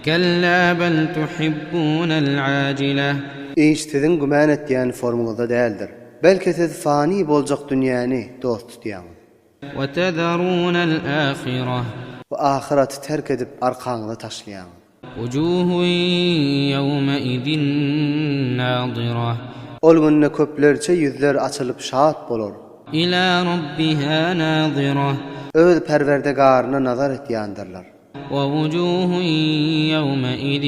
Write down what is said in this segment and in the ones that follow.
كلا بل تحبون العاجلة. İş sizin güman etdiğin formulada değildir. Belki siz fani bolacak dünyanı dost tutuyağın. وتذرون الآخرة. Ve ahiratı terk edip arkanıza taşlayan. وجوه يومئذ ناظرة. Ol günne köplerçe yüzler açılıp şahat bolur. إلى ربها ناظرة. Öz perverdegarına nazar etýändirler. ووجوه يومئذ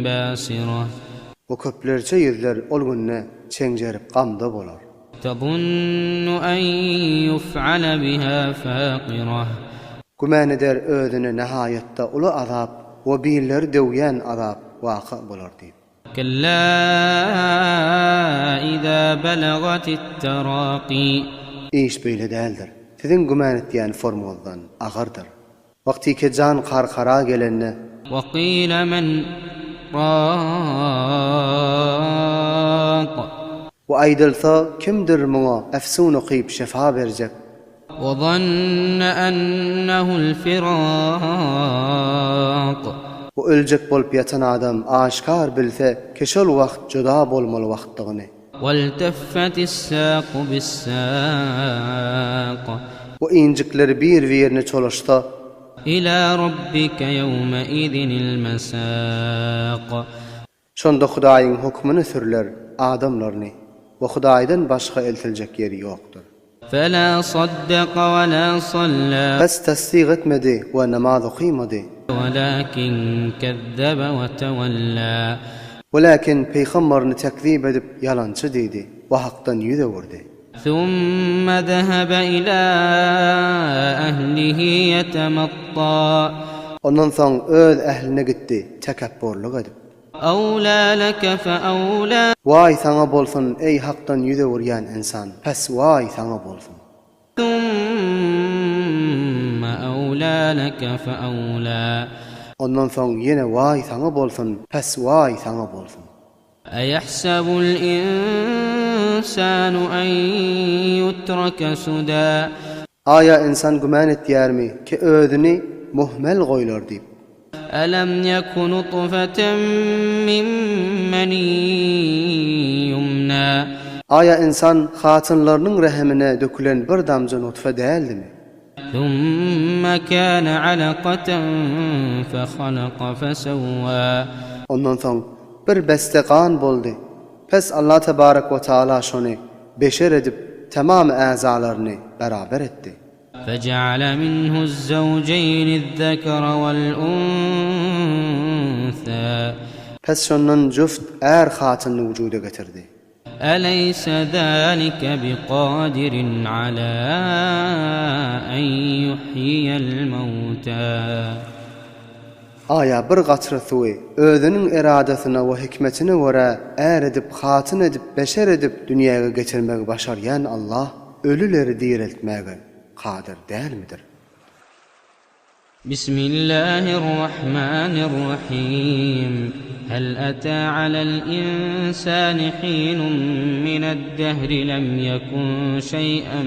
باسرة. O köplerçe yüzler ol günne çeňjerip gamda bolar. تظن أن يفعل بها فاقرة. Güman eder özüne nihayetde ulu azap we birler döwýän azap waqy bolar diýip. كلا إذا بلغت التراقي. İş beýle däldir. Sizin güman etdiğin formuldan agyrdyr. Wagty ki can qarqara gelenne وقيل من راق. we aýdylsa kimdir muňa efsun okyp şefa berjek. وظن أنه الفراق. Bu öljek bolup ýatan adam aşkar bilse keşol wagt juda bolmaly wagtdygyny. والتفت الساق بالساق. Bu incikleri bir-birine çolaşsa إلى ربك يومئذ المساق. şonda Hudaýyň hukmyny sürler adamlaryny we Hudaýdan başga eltiljek ýeri ýokdur. فلا صدق ولا صلى. Bes tasdiq etmedi we namaz okymadı. ولكن كذب وتولى. Welakin peýgamberini tekzip edip yalançy diýdi we hakdan ýüz öwürdi. ثم ذهب إلى أهله يتمطى. Ondan soň öz ähline gitdi tekebburluk edip. أولى لك فأولى. Vay sana bolsun ey hakdan ýüz öwürýän insan. Pes vay sana bolsun. ثم أولى لك فأولى. Ondan soň ýene vay sana bolsun. Pes vay sana bolsun. أيحسب الإنسان أن يترك سدى. Aya insan güman etýärmi ki özüni muhmel goýlar diýip. ألم يك نطفة من مني يمنى. Aya insan hatynlarynyň rehimine dökülen bir damja nutfa däldimi? ثم كان علقة فخلق فسوى. Ondan soň bir beste kan boldy. Pes Allah tebarek we taala şonu beşer edip tamam äzalaryny beraber etdi. فجعل منه الزوجين الذكر والأنثى. Pes şondan juft er hatyny wujuda getirdi. أليس ذلك بقادر على أن يحيي الموتى. Aya bir gatry suwy özüniň eradesine we hikmetine görä er edip hatyn edip beşer edip dünýäge geçirmegi başarýan Allah ölüleri diriltmäge kadir dälmidir? بسم الله الرحمن الرحيم. هل أتى على الإنسان حين من الدهر لم يكن شيئا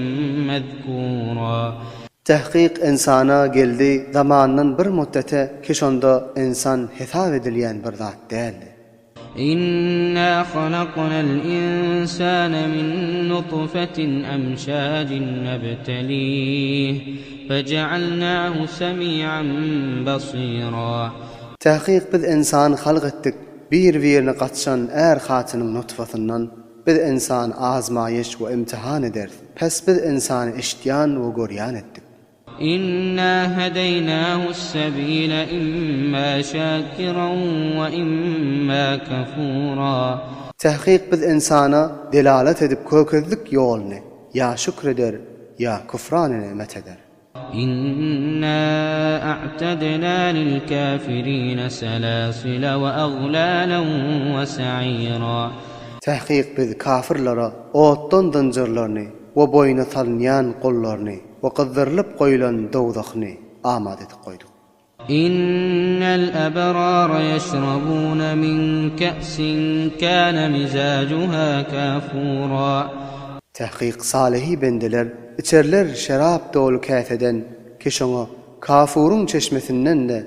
مذكورا. Tahqiq insana geldi zamandan bir muddete ki şonda insan hesap edilýän bir zat däldi. إنا خلقنا الإنسان من نطفة أمشاج نبتليه فجعلناه سميعا بصيرا. Tahqiq biz insany halq etdik. Bir-birini gatşan er hatynyň nutfasyndan biz insan azmaýyş we imtihan eder. Pes biz insany eşitýän we görýän etdik. إنا هديناه السبيل إما شاكرا وإما كفورا. Tahqiq biz insana delalet edip kökezlik ýoluny ya şükreder ya küfran nimet eder. إنا أعتدنا للكافرين سلاسل وأغلالا وسعيرا. Tahqiq biz kafirlara otdan dınjırlaryny we boyuna salynýan gollaryny we gyzdyrlyp goýulan dowzakny amad edip goýduk. إن الأبرار يشربون من كأس كان مزاجها كافورا. Tahqiq salihi bendeler içerler şerap dolu käseden ki şoňa kafurun çeşmesinden de